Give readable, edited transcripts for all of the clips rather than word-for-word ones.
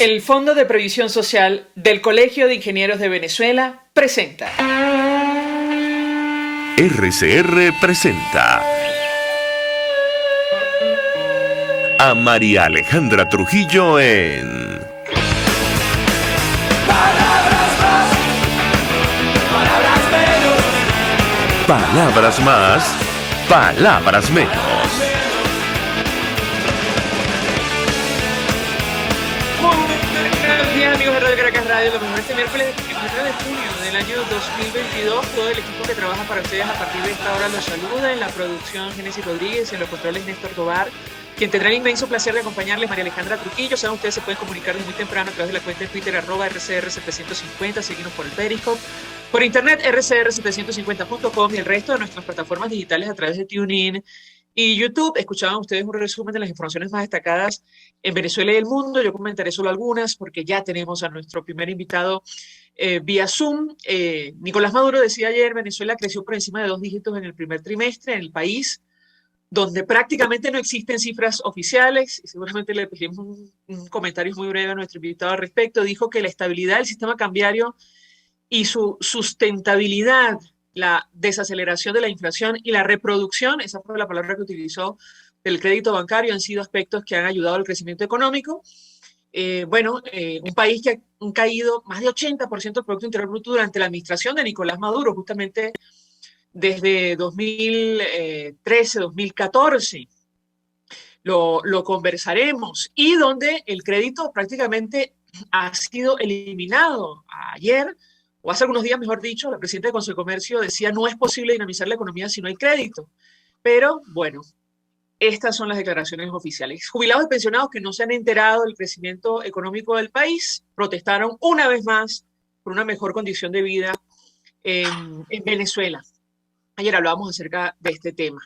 El Fondo de Previsión Social del Colegio de Ingenieros de Venezuela presenta. RCR presenta a María Alejandra Trujillo en Palabras más, palabras menos. Palabras más, palabras menos. Buenos días, amigos de Radio Caracas Radio. Lo mejor este miércoles 1 de junio del año 2022. Todo el equipo que trabaja para ustedes a partir de esta hora los saluda. En la producción, Génesis Rodríguez, en los controles, Néstor Tobar. Quien tendrá el inmenso placer de acompañarles, María Alejandra Trujillo. Saben, ustedes se pueden comunicar desde muy temprano a través de la cuenta de Twitter, @RCR750, seguirnos por el Periscope, por internet, rcr750.com y el resto de nuestras plataformas digitales a través de TuneIn y YouTube. Escuchaban ustedes un resumen de las informaciones más destacadas en Venezuela y el mundo. Yo comentaré solo algunas porque ya tenemos a nuestro primer invitado vía Zoom. Nicolás Maduro decía ayer, Venezuela creció por encima de 2 dígitos en el primer trimestre en el país, donde prácticamente no existen cifras oficiales, y seguramente le pedimos un comentario muy breve a nuestro invitado al respecto. Dijo que la estabilidad del sistema cambiario y su sustentabilidad, la desaceleración de la inflación y la reproducción, esa fue la palabra que utilizó, del crédito bancario, han sido aspectos que han ayudado al crecimiento económico. Un país que ha caído más de 80% del Producto Interior Bruto durante la administración de Nicolás Maduro, justamente desde 2013, 2014. Lo conversaremos, y donde el crédito prácticamente ha sido eliminado. Ayer, o hace algunos días mejor dicho, la presidenta de Consejo de Comercio decía no es posible dinamizar la economía si no hay crédito. Pero bueno, estas son las declaraciones oficiales. Jubilados y pensionados que no se han enterado del crecimiento económico del país protestaron una vez más por una mejor condición de vida en Venezuela. Ayer hablábamos acerca de este tema.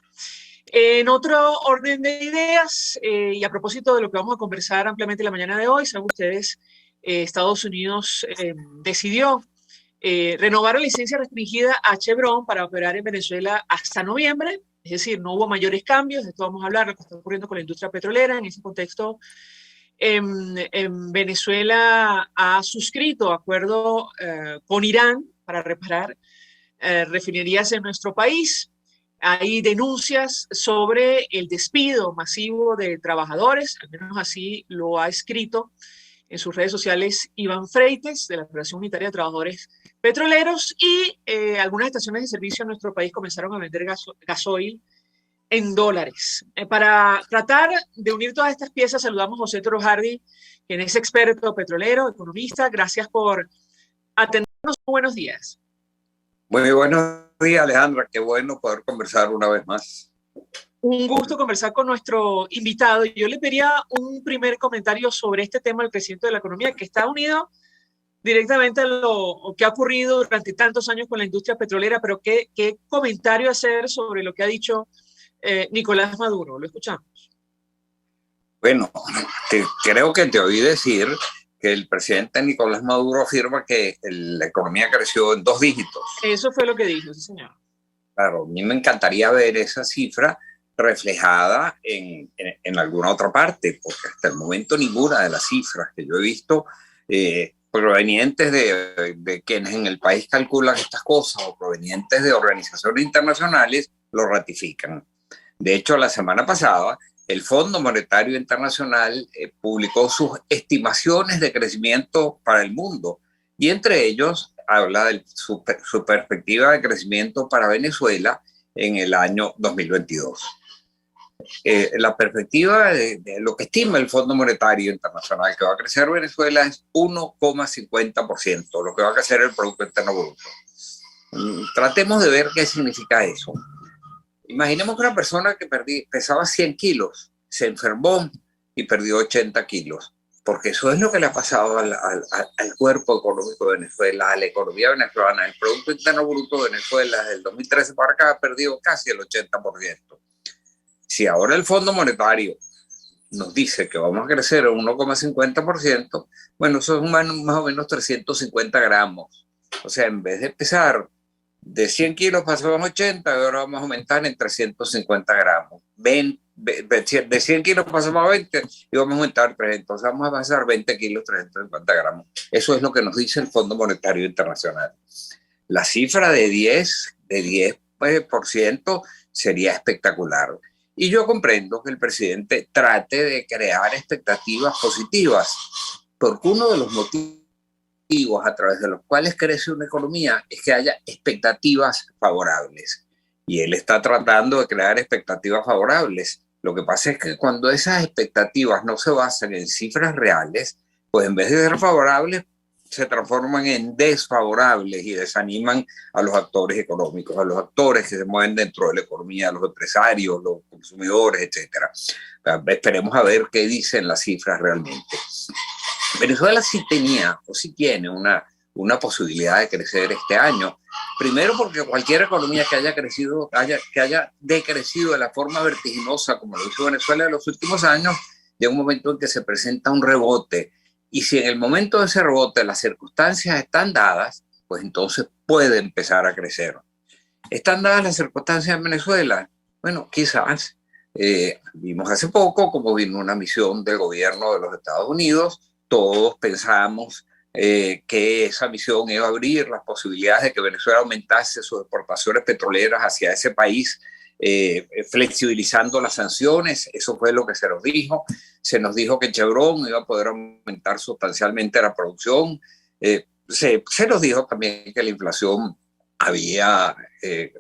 En otro orden de ideas, y a propósito de lo que vamos a conversar ampliamente la mañana de hoy, saben ustedes, Estados Unidos decidió renovar la licencia restringida a Chevron para operar en Venezuela hasta noviembre. Es decir, no hubo mayores cambios. De esto vamos a hablar, lo que está ocurriendo con la industria petrolera. En ese contexto, en Venezuela ha suscrito acuerdo con Irán para reparar refinerías en nuestro país. Hay denuncias sobre el despido masivo de trabajadores, al menos así lo ha escrito en sus redes sociales Iván Freites, de la Federación Unitaria de Trabajadores Petroleros, y algunas estaciones de servicio en nuestro país comenzaron a vender gasoil en dólares. Para tratar de unir todas estas piezas, saludamos a José Toro Hardy, quien es experto petrolero, economista. Gracias por atendernos. Buenos días. Muy buenos días, Alejandra. Qué bueno poder conversar una vez más. Un gusto conversar con nuestro invitado. Yo le pediría un primer comentario sobre este tema del crecimiento de la economía, que está unido directamente a lo que ha ocurrido durante tantos años con la industria petrolera, pero ¿qué comentario hacer sobre lo que ha dicho Nicolás Maduro? Lo escuchamos. Bueno, creo que te oí decir que el presidente Nicolás Maduro afirma que la economía creció en 2 dígitos. Eso fue lo que dijo, sí, señor. Claro, a mí me encantaría ver esa cifra reflejada en alguna otra parte, porque hasta el momento ninguna de las cifras que yo he visto provenientes de quienes en el país calculan estas cosas o provenientes de organizaciones internacionales lo ratifican. De hecho, la semana pasada el Fondo Monetario Internacional publicó sus estimaciones de crecimiento para el mundo, y entre ellos habla de su perspectiva de crecimiento para Venezuela en el año 2022. La perspectiva de lo que estima el Fondo Monetario Internacional que va a crecer Venezuela es 1,50%, lo que va a crecer el Producto Interno Bruto. Tratemos de ver qué significa eso. Imaginemos que una persona que pesaba 100 kilos se enfermó y perdió 80 kilos, porque eso es lo que le ha pasado al cuerpo económico de Venezuela, a la economía venezolana. El Producto Interno Bruto de Venezuela desde el 2013 para acá ha perdido casi el 80%. Si ahora el Fondo Monetario nos dice que vamos a crecer un 1,50%, bueno, eso es más o menos 350 gramos. O sea, en vez de pesar de 100 kilos pasamos 80, ahora vamos a aumentar en 350 gramos. Ven de 100 kilos pasamos a 20 y vamos a aumentar 3, entonces vamos a pasar 20 kilos, 350 gramos. Eso es lo que nos dice el Fondo Monetario Internacional. La cifra de 10% sería espectacular. Y yo comprendo que el presidente trate de crear expectativas positivas, porque uno de los motivos a través de los cuales crece una economía es que haya expectativas favorables. Y él está tratando de crear expectativas favorables. Lo que pasa es que cuando esas expectativas no se basan en cifras reales, pues en vez de ser favorables, se transforman en desfavorables y desaniman a los actores económicos, a los actores que se mueven dentro de la economía, a los empresarios, los consumidores, etc. Esperemos a ver qué dicen las cifras realmente. Venezuela sí tenía o sí tiene una posibilidad de crecer este año. Primero porque cualquier economía que haya crecido, que haya decrecido de la forma vertiginosa como lo hizo Venezuela en los últimos años, llega un momento en que se presenta un rebote. Y si en el momento de ese rebote las circunstancias están dadas, pues entonces puede empezar a crecer. ¿Están dadas las circunstancias en Venezuela? Bueno, quizás. Vimos hace poco como vino una misión del gobierno de los Estados Unidos. Todos pensamos que esa misión iba a abrir las posibilidades de que Venezuela aumentase sus exportaciones petroleras hacia ese país, flexibilizando las sanciones. Eso fue lo que se nos dijo. Se nos dijo que Chevron iba a poder aumentar sustancialmente la producción. Se nos dijo también que la inflación había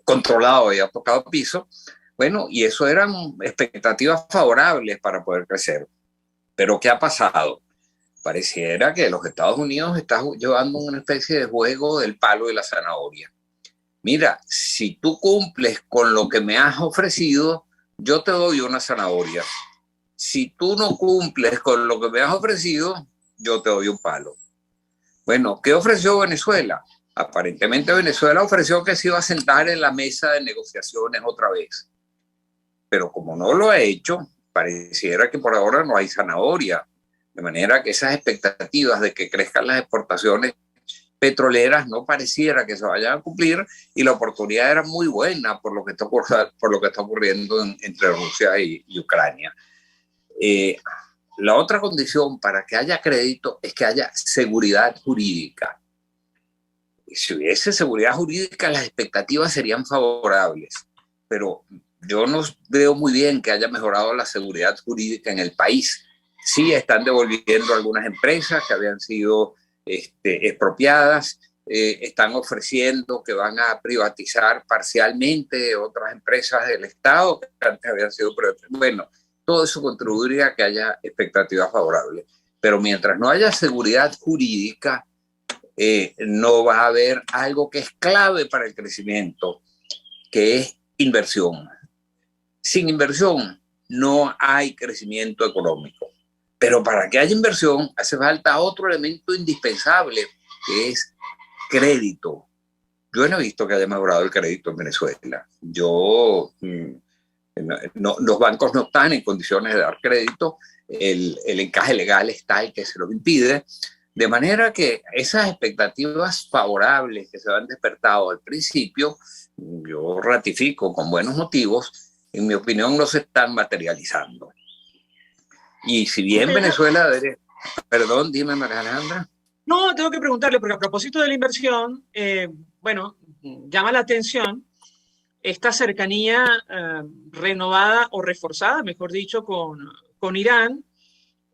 controlado, había tocado piso. Bueno, y eso eran expectativas favorables para poder crecer. Pero ¿qué ha pasado? Pareciera que los Estados Unidos están llevando una especie de juego del palo y la zanahoria. Mira, si tú cumples con lo que me has ofrecido, yo te doy una zanahoria. Si tú no cumples con lo que me has ofrecido, yo te doy un palo. Bueno, ¿qué ofreció Venezuela? Aparentemente Venezuela ofreció que se iba a sentar en la mesa de negociaciones otra vez. Pero como no lo ha hecho, pareciera que por ahora no hay zanahoria. De manera que esas expectativas de que crezcan las exportaciones petroleras no pareciera que se vayan a cumplir, y la oportunidad era muy buena por lo que está ocurriendo entre Rusia y Ucrania. La otra condición para que haya crédito es que haya seguridad jurídica. Si hubiese seguridad jurídica, las expectativas serían favorables, pero yo no veo muy bien que haya mejorado la seguridad jurídica en el país. Sí están devolviendo algunas empresas que habían sido expropiadas, están ofreciendo que van a privatizar parcialmente otras empresas del Estado que antes habían sido privatizadas. Bueno, todo eso contribuiría a que haya expectativas favorables. Pero mientras no haya seguridad jurídica, no va a haber algo que es clave para el crecimiento, que es inversión. Sin inversión no hay crecimiento económico. Pero para que haya inversión hace falta otro elemento indispensable, que es crédito. Yo no he visto que haya mejorado el crédito en Venezuela. Los bancos no están en condiciones de dar crédito. El encaje legal es tal que se los impide. De manera que esas expectativas favorables que se han despertado al principio, yo ratifico con buenos motivos, en mi opinión no se están materializando. Y si bien Venezuela... Perdón, dime, María Alejandra. No, tengo que preguntarle, porque a propósito de la inversión, bueno, llama la atención esta cercanía renovada o reforzada, mejor dicho, con Irán.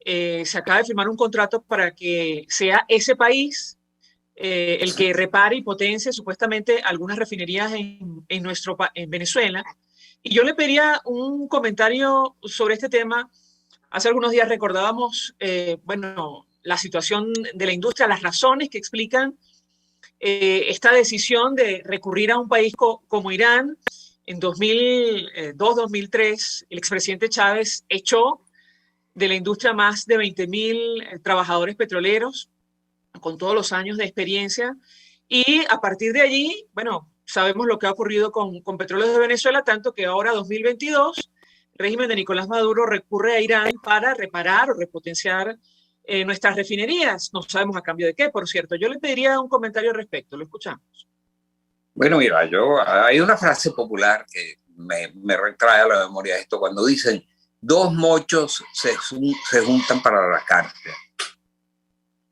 Se acaba de firmar un contrato para que sea ese país el que repare y potencie supuestamente algunas refinerías en Venezuela. Y yo le pediría un comentario sobre este tema. Hace algunos días recordábamos, bueno, la situación de la industria, las razones que explican esta decisión de recurrir a un país como Irán. En 2002-2003, el expresidente Chávez echó de la industria más de 20.000 trabajadores petroleros con todos los años de experiencia. Y a partir de allí, bueno, sabemos lo que ha ocurrido con Petróleos de Venezuela, tanto que ahora, 2022, el régimen de Nicolás Maduro recurre a Irán para reparar o repotenciar nuestras refinerías. No sabemos a cambio de qué, por cierto. Yo le pediría un comentario al respecto. Lo escuchamos. Bueno, mira, hay una frase popular que me retrae a la memoria esto cuando dicen Dos mochos se juntan para rascarse.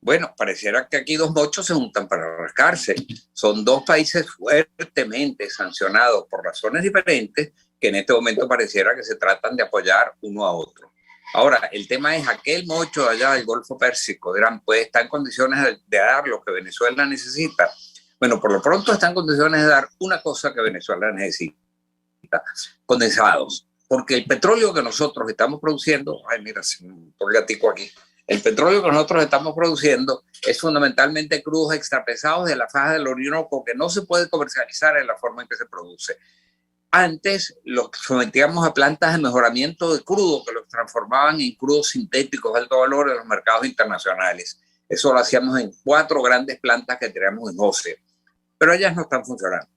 Bueno, pareciera que aquí dos mochos se juntan para rascarse. Son dos países fuertemente sancionados por razones diferentes que en este momento pareciera que se tratan de apoyar uno a otro. Ahora, el tema es aquel mocho allá del Golfo Pérsico, Irán, puede estar en condiciones de dar lo que Venezuela necesita. Bueno, por lo pronto está en condiciones de dar una cosa que Venezuela necesita: condensados. Porque el petróleo que nosotros estamos produciendo, ay, mira, por el gatico aquí, el petróleo que nosotros estamos produciendo es fundamentalmente crudos extrapesados de la faja del Orinoco, que no se puede comercializar en la forma en que se produce. Antes los sometíamos a plantas de mejoramiento de crudo que los transformaban en crudos sintéticos de alto valor en los mercados internacionales. Eso lo hacíamos en 4 grandes plantas que teníamos en OCE, pero ellas no están funcionando.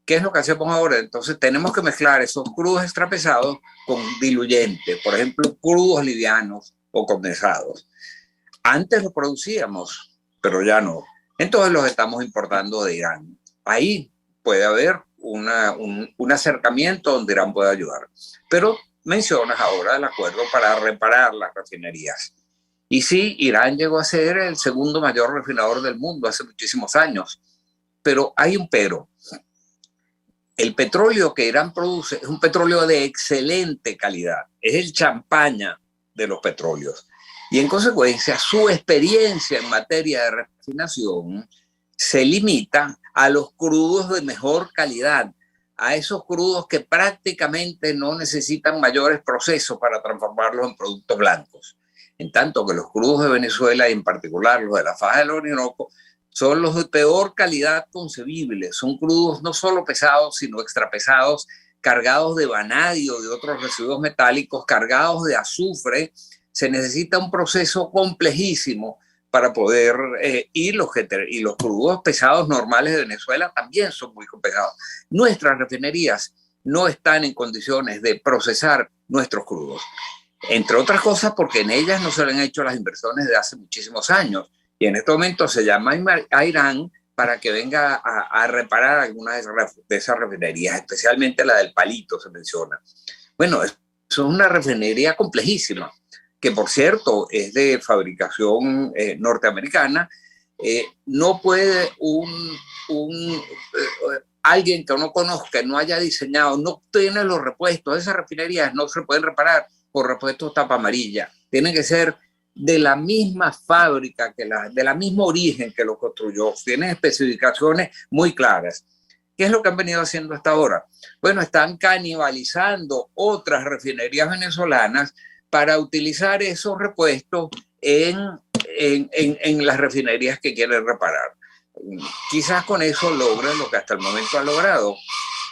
¿Qué es lo que hacemos ahora? Entonces tenemos que mezclar esos crudos extrapesados con diluyentes, por ejemplo, crudos livianos o condensados. Antes los producíamos, pero ya no. Entonces los estamos importando de Irán. Ahí puede haber un acercamiento donde Irán puede ayudar. Pero mencionas ahora el acuerdo para reparar las refinerías. Y sí, Irán llegó a ser el segundo mayor refinador del mundo hace muchísimos años. Pero hay un pero. El petróleo que Irán produce es un petróleo de excelente calidad. Es el champaña de los petróleos. Y en consecuencia, su experiencia en materia de refinación se limita a los crudos de mejor calidad, a esos crudos que prácticamente no necesitan mayores procesos para transformarlos en productos blancos. En tanto que los crudos de Venezuela, y en particular los de la faja del Orinoco, son los de peor calidad concebible. Son crudos no solo pesados, sino extrapesados, cargados de vanadio, de otros residuos metálicos, cargados de azufre. Se necesita un proceso complejísimo para poder, y los crudos pesados normales de Venezuela también son muy pesados. Nuestras refinerías no están en condiciones de procesar nuestros crudos, entre otras cosas porque en ellas no se le han hecho las inversiones de hace muchísimos años. Y en este momento se llama a Irán para que venga a reparar algunas de esas refinerías, especialmente la del Palito se menciona. Bueno, eso es una refinería complejísima, que por cierto es de fabricación norteamericana. No puede alguien que no conozca, no haya diseñado, no tiene los repuestos. Esas refinerías no se pueden reparar por repuestos tapa amarilla. Tienen que ser de la misma fábrica, de la misma origen que lo construyó. Tienen especificaciones muy claras. ¿Qué es lo que han venido haciendo hasta ahora? Bueno, están canibalizando otras refinerías venezolanas para utilizar esos repuestos en las refinerías que quieren reparar. Quizás con eso logren lo que hasta el momento han logrado,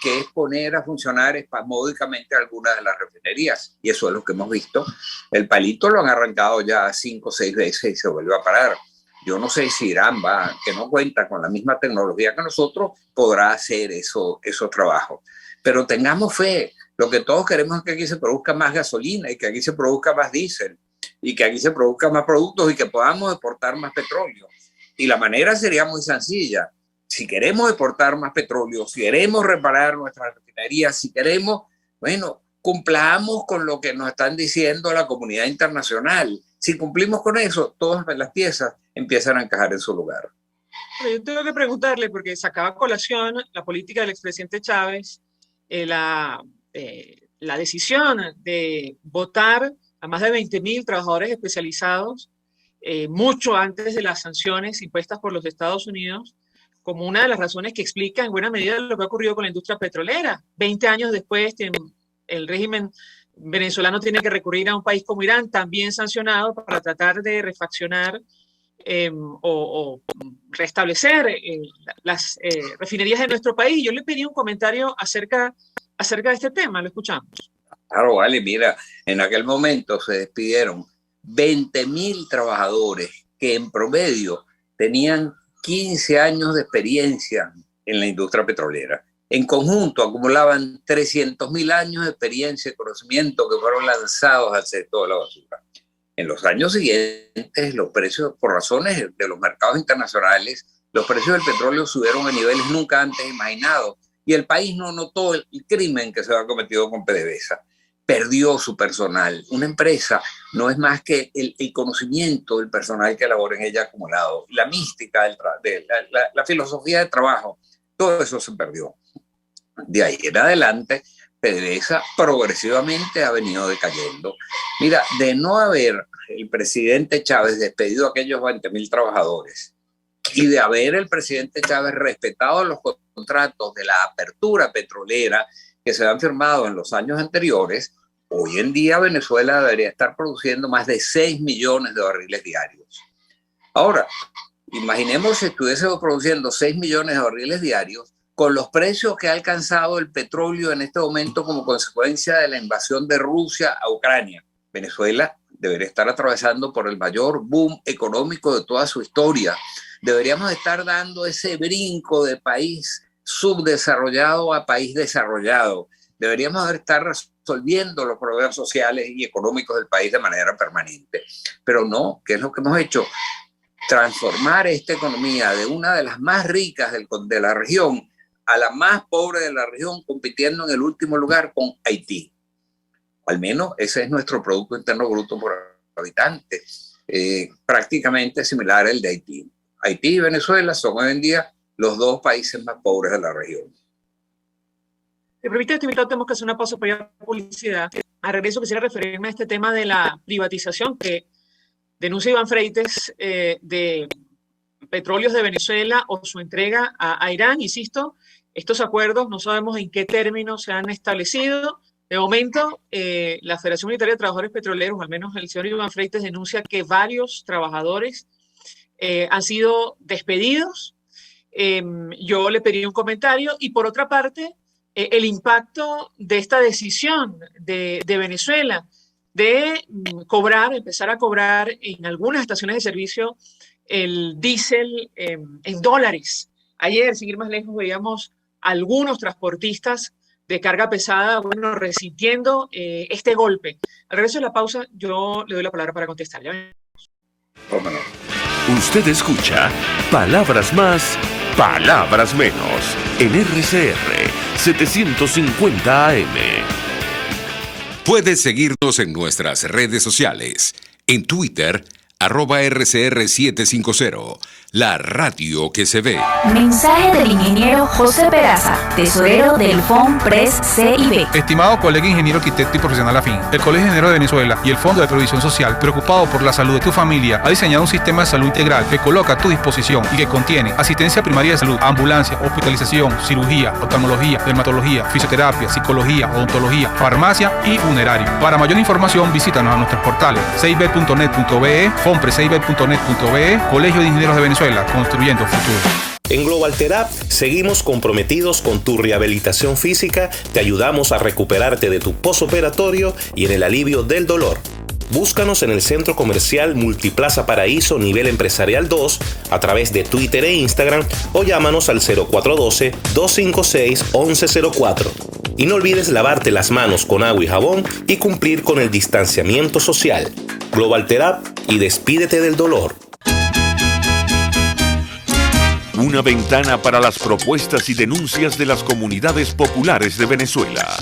que es poner a funcionar espasmódicamente algunas de las refinerías. Y eso es lo que hemos visto. El Palito lo han arrancado ya 5 o 6 veces y se vuelve a parar. Yo no sé si Irán, que no cuenta con la misma tecnología que nosotros, podrá hacer esos trabajos. Pero tengamos fe. Lo que todos queremos es que aquí se produzca más gasolina y que aquí se produzca más diésel y que aquí se produzcan más productos y que podamos exportar más petróleo. Y la manera sería muy sencilla. Si queremos exportar más petróleo, si queremos reparar nuestras refinerías, si queremos, bueno, cumplamos con lo que nos están diciendo la comunidad internacional. Si cumplimos con eso, todas las piezas empiezan a encajar en su lugar. Yo tengo que preguntarle, porque sacaba a colación la política del expresidente Chávez, la decisión de votar a más de 20.000 trabajadores especializados mucho antes de las sanciones impuestas por los Estados Unidos, como una de las razones que explica en buena medida lo que ha ocurrido con la industria petrolera. 20 años después, el régimen venezolano tiene que recurrir a un país como Irán, también sancionado, para tratar de refaccionar o restablecer las refinerías de nuestro país. Yo le pedí un comentario acerca de este tema, lo escuchamos. Claro, vale, mira, en aquel momento se despidieron 20.000 trabajadores que en promedio tenían 15 años de experiencia en la industria petrolera. En conjunto acumulaban 300.000 años de experiencia y conocimiento que fueron lanzados al sector de la basura. En los años siguientes, los precios, por razones de los mercados internacionales, los precios del petróleo subieron a niveles nunca antes imaginados y el país no notó el crimen que se había cometido con PDVSA. perdió su personal. Una empresa no es más que el conocimiento del personal que labora en ella acumulado, la mística, la filosofía de trabajo, todo eso se perdió. De ahí en adelante, PDVSA progresivamente ha venido decayendo. Mira, de no haber el presidente Chávez despedido a aquellos 20.000 trabajadores y de haber el presidente Chávez respetado los contratos de la apertura petrolera que se han firmado en los años anteriores, hoy en día Venezuela debería estar produciendo más de 6 millones de barriles diarios. Ahora, imaginemos si estuviésemos produciendo 6 millones de barriles diarios con los precios que ha alcanzado el petróleo en este momento como consecuencia de la invasión de Rusia a Ucrania. Venezuela debería estar atravesando por el mayor boom económico de toda su historia. Deberíamos estar dando ese brinco de país subdesarrollado a país desarrollado. Deberíamos estar resolviendo los problemas sociales y económicos del país de manera permanente. Pero no, ¿qué es lo que hemos hecho? Transformar esta economía de una de las más ricas de la región a la más pobre de la región, compitiendo en el último lugar con Haití. Al menos ese es nuestro Producto Interno Bruto por habitante, prácticamente similar al de Haití. Haití y Venezuela son hoy en día los dos países más pobres de la región. Me permite, este invitado, tenemos que hacer una pausa para ir a publicidad. A regreso quisiera referirme a este tema de la privatización que denuncia Iván Freites de petróleos de Venezuela o su entrega a Irán. Insisto, estos acuerdos no sabemos en qué términos se han establecido. De momento, la Federación Unitaria de Trabajadores Petroleros, al menos el señor Iván Freites, denuncia que varios trabajadores han sido despedidos. Yo le pedí un comentario y, por otra parte, el impacto de esta decisión de Venezuela de empezar a cobrar en algunas estaciones de servicio el diésel en dólares. Ayer, sin ir más lejos, veíamos algunos transportistas de carga pesada, resintiendo este golpe. Al regreso de la pausa, yo le doy la palabra para contestar. Usted escucha Palabras Más, Palabras Menos en RCR 750 AM. Puedes seguirnos en nuestras redes sociales. En Twitter, @RCR750, la radio que se ve. Mensaje del ingeniero José Peraza, tesorero del FONPRES CIB. Estimado colega ingeniero arquitecto y profesional afín, el Colegio de Ingenieros de Venezuela y el Fondo de Previsión Social, preocupado por la salud de tu familia, ha diseñado un sistema de salud integral que coloca a tu disposición y que contiene asistencia primaria de salud, ambulancia, hospitalización, cirugía, oftalmología, dermatología, fisioterapia, psicología, odontología, farmacia y funerario. Para mayor información, visítanos a nuestros portales cib.net.be, fonprescib.net.be, Colegio de Ingenieros de Venezuela, construyendo futuro. En Global Therap seguimos comprometidos con tu rehabilitación física, te ayudamos a recuperarte de tu posoperatorio y en el alivio del dolor. Búscanos en el Centro Comercial Multiplaza Paraíso Nivel Empresarial 2 a través de Twitter e Instagram o llámanos al 0412-256-1104. Y no olvides lavarte las manos con agua y jabón y cumplir con el distanciamiento social. Global Therap y despídete del dolor. Una ventana para las propuestas y denuncias de las comunidades populares de Venezuela.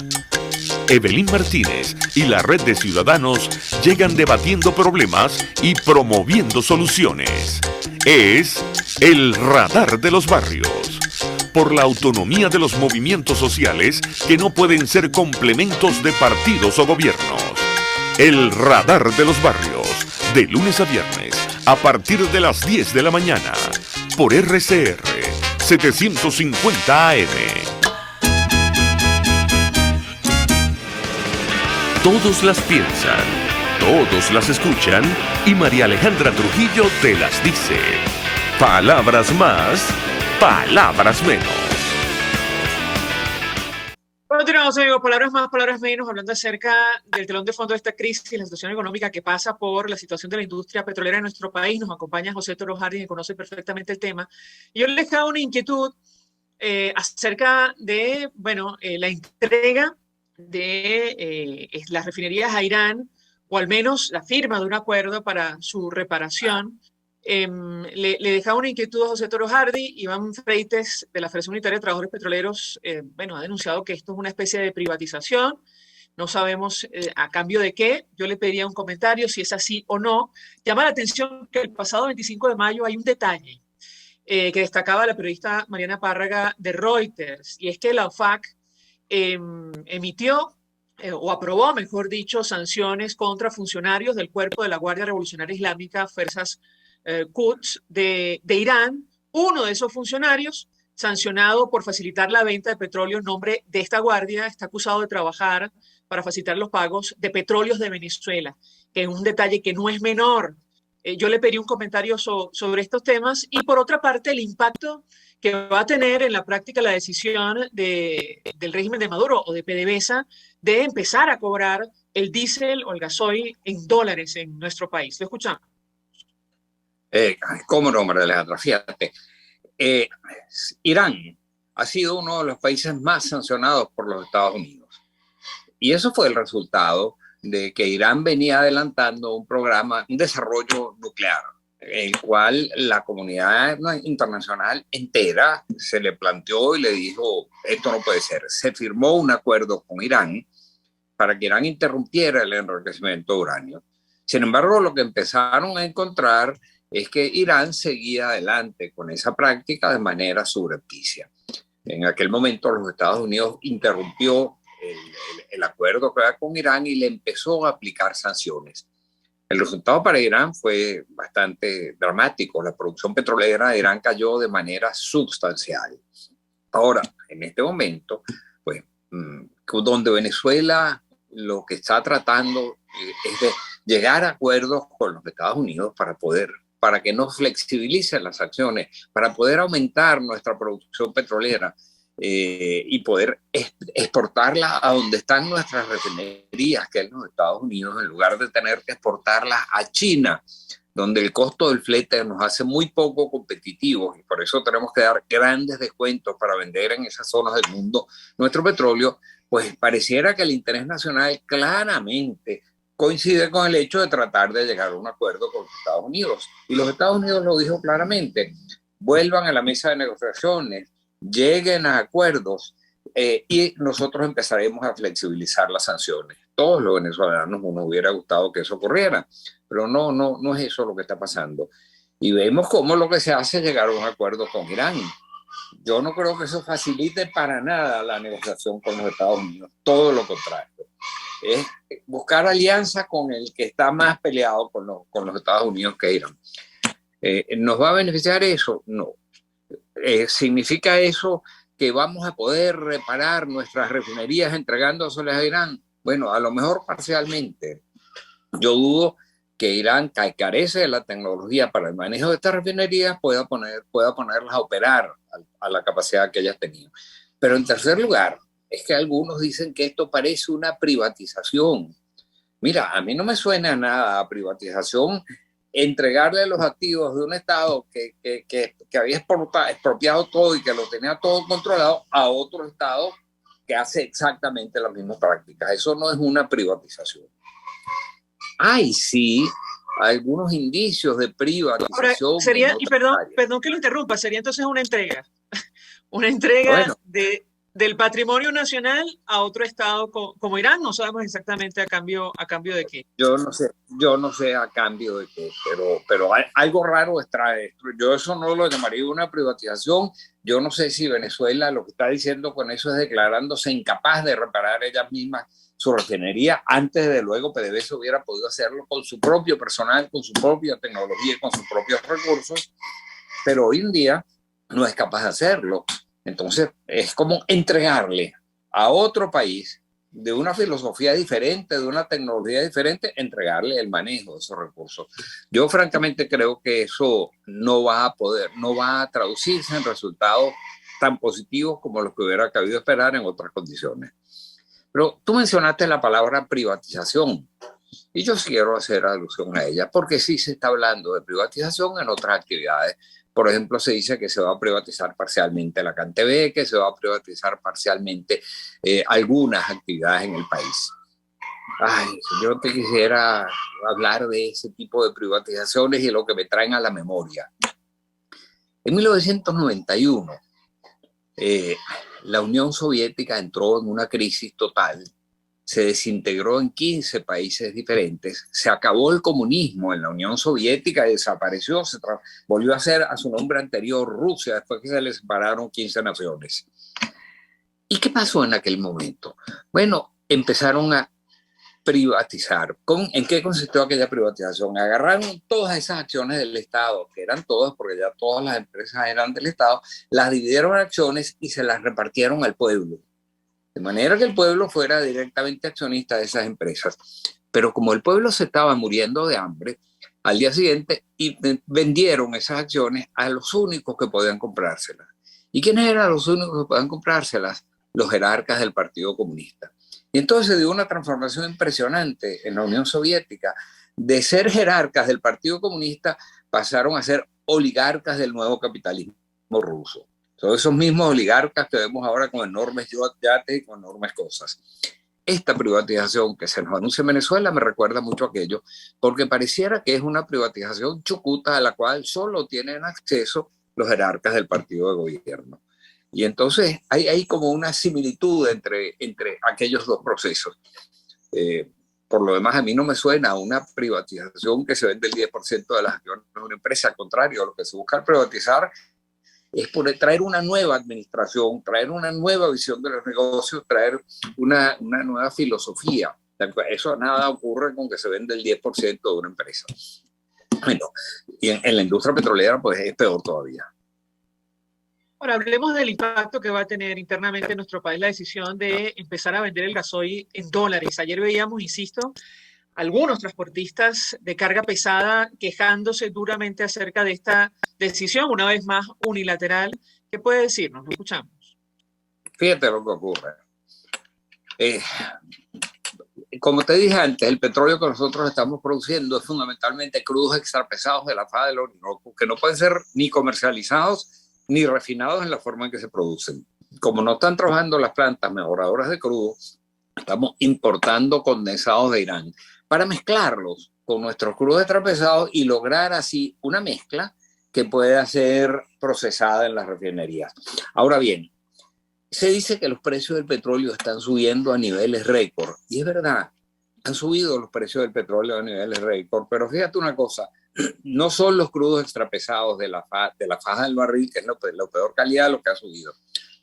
Evelyn Martínez y la Red de Ciudadanos llegan debatiendo problemas y promoviendo soluciones. Es el Radar de los Barrios. Por la autonomía de los movimientos sociales que no pueden ser complementos de partidos o gobiernos. El Radar de los Barrios, de lunes a viernes, a partir de las 10 de la mañana, por RCR 750 AM. Todos las piensan, todos las escuchan y María Alejandra Trujillo te las dice. Palabras más, palabras menos. Continuamos, amigos, palabras más, palabras menos, hablando acerca del telón de fondo de esta crisis y la situación económica que pasa por la situación de la industria petrolera en nuestro país. Nos acompaña José Toro Hardy, que conoce perfectamente el tema. Y yo les dejaba una inquietud acerca de, la entrega de las refinerías a Irán, o al menos la firma de un acuerdo para su reparación. Le dejaba una inquietud a José Toro Hardy. Iván Freites, de la Federación Unitaria de Trabajadores Petroleros, ha denunciado que esto es una especie de privatización. No sabemos a cambio de qué. Yo le pediría un comentario si es así o no. Llama la atención que el pasado 25 de mayo hay un detalle que destacaba la periodista Mariana Párraga de Reuters, y es que la OFAC emitió o aprobó, mejor dicho, sanciones contra funcionarios del cuerpo de la Guardia Revolucionaria Islámica, Fuerzas Quds de Irán. Uno de esos funcionarios, sancionado por facilitar la venta de petróleo en nombre de esta guardia, está acusado de trabajar para facilitar los pagos de petróleos de Venezuela, que es un detalle que no es menor. Yo le pedí un comentario sobre estos temas y, por otra parte, el impacto que va a tener en la práctica la decisión del régimen de Maduro o de PDVSA de empezar a cobrar el diésel o el gasoil en dólares en nuestro país. ¿Lo escuchamos? ¿Cómo no, María Alejandra? Fíjate, Irán ha sido uno de los países más sancionados por los Estados Unidos. Y eso fue el resultado de que Irán venía adelantando un programa, un desarrollo nuclear, el cual la comunidad internacional entera se le planteó y le dijo, esto no puede ser. Se firmó un acuerdo con Irán para que Irán interrumpiera el enriquecimiento de uranio. Sin embargo, lo que empezaron a encontrar es que Irán seguía adelante con esa práctica de manera subrepticia. En aquel momento los Estados Unidos interrumpió el acuerdo que había con Irán y le empezó a aplicar sanciones. El resultado para Irán fue bastante dramático. La producción petrolera de Irán cayó de manera sustancial. Ahora, en este momento, pues, donde Venezuela lo que está tratando es de llegar a acuerdos con los Estados Unidos para que no flexibilicen las acciones, para poder aumentar nuestra producción petrolera y poder exportarla a donde están nuestras refinerías, que es los Estados Unidos, en lugar de tener que exportarlas a China, donde el costo del flete nos hace muy poco competitivos y por eso tenemos que dar grandes descuentos para vender en esas zonas del mundo nuestro petróleo. Pues pareciera que el interés nacional claramente coincide con el hecho de tratar de llegar a un acuerdo con los Estados Unidos. Y los Estados Unidos lo dijo claramente: vuelvan a la mesa de negociaciones, lleguen a acuerdos y nosotros empezaremos a flexibilizar las sanciones. Todos los venezolanos nos hubiera gustado que eso ocurriera, pero no es eso lo que está pasando. Y vemos cómo lo que se hace es llegar a un acuerdo con Irán. Yo no creo que eso facilite para nada la negociación con los Estados Unidos, todo lo contrario. Es buscar alianza con el que está más peleado con los Estados Unidos, que Irán. ¿Nos va a beneficiar eso? No. ¿Significa eso que vamos a poder reparar nuestras refinerías entregándoselas a Irán? Bueno, a lo mejor parcialmente. Yo dudo que Irán, que carece de la tecnología para el manejo de estas refinerías, pueda ponerlas a operar a la capacidad que ellas tenían. Pero en tercer lugar, es que algunos dicen que esto parece una privatización. Mira, a mí no me suena nada a privatización entregarle los activos de un Estado que había expropiado todo y que lo tenía todo controlado a otro Estado que hace exactamente las mismas prácticas. Eso no es una privatización. Hay sí algunos indicios de privatización. Ahora, sería, y perdón que lo interrumpa, sería entonces una entrega. Una entrega del patrimonio nacional a otro Estado como Irán. No sabemos exactamente a cambio de qué. Yo no sé a cambio de qué, pero algo raro extrae esto. Yo eso no lo llamaría una privatización. Yo no sé si Venezuela lo que está diciendo con eso es declarándose incapaz de reparar ellas mismas su refinería. Antes, de luego, PDVSA hubiera podido hacerlo con su propio personal, con su propia tecnología, con sus propios recursos, pero hoy en día no es capaz de hacerlo. Entonces, es como entregarle a otro país de una filosofía diferente, de una tecnología diferente, entregarle el manejo de esos recursos. Yo francamente creo que eso no va a traducirse en resultados tan positivos como los que hubiera cabido esperar en otras condiciones. Pero tú mencionaste la palabra privatización y yo quiero hacer alusión a ella porque sí se está hablando de privatización en otras actividades. Por ejemplo, se dice que se va a privatizar parcialmente la CanTV, que se va a privatizar parcialmente algunas actividades en el país. Ay, yo te quisiera hablar de ese tipo de privatizaciones y lo que me traen a la memoria. En 1991, la Unión Soviética entró en una crisis total, se desintegró en 15 países diferentes, se acabó el comunismo en la Unión Soviética, desapareció, volvió a ser a su nombre anterior Rusia, después que se le separaron 15 naciones. ¿Y qué pasó en aquel momento? Bueno, empezaron a privatizar. ¿En qué consistió aquella privatización? Agarraron todas esas acciones del Estado, que eran todas, porque ya todas las empresas eran del Estado, las dividieron en acciones y se las repartieron al pueblo. De manera que el pueblo fuera directamente accionista de esas empresas. Pero como el pueblo se estaba muriendo de hambre, al día siguiente vendieron esas acciones a los únicos que podían comprárselas. ¿Y quiénes eran los únicos que podían comprárselas? Los jerarcas del Partido Comunista. Y entonces se dio una transformación impresionante en la Unión Soviética. De ser jerarcas del Partido Comunista pasaron a ser oligarcas del nuevo capitalismo ruso. Son esos mismos oligarcas que vemos ahora con enormes yates y con enormes cosas. Esta privatización que se nos anuncia en Venezuela me recuerda mucho a aquello, porque pareciera que es una privatización chucuta a la cual solo tienen acceso los jerarcas del partido de gobierno. Y entonces hay como una similitud entre aquellos dos procesos. Por lo demás, a mí no me suena a una privatización que se vende el 10% de las acciones de una empresa. Al contrario, lo que se busca al privatizar es traer una nueva administración, traer una nueva visión de los negocios, traer una nueva filosofía. Eso nada ocurre con que se vende el 10% de una empresa. Bueno, y en la industria petrolera pues es peor todavía. Ahora, hablemos del impacto que va a tener internamente en nuestro país la decisión de empezar a vender el gasoil en dólares. Ayer veíamos, insisto, algunos transportistas de carga pesada quejándose duramente acerca de esta decisión, una vez más unilateral. ¿Qué puede decirnos? Lo escuchamos. Fíjate lo que ocurre. Como te dije antes, el petróleo que nosotros estamos produciendo es fundamentalmente crudos extrapesados de la faja del Orinoco, que no pueden ser ni comercializados ni refinados en la forma en que se producen. Como no están trabajando las plantas mejoradoras de crudo, estamos importando condensados de Irán para mezclarlos con nuestros crudos extrapesados y lograr así una mezcla que pueda ser procesada en las refinerías. Ahora bien, se dice que los precios del petróleo están subiendo a niveles récord, y es verdad, han subido los precios del petróleo a niveles récord, pero fíjate una cosa, no son los crudos extrapesados de la faja del barril, que es la peor calidad, lo que ha subido.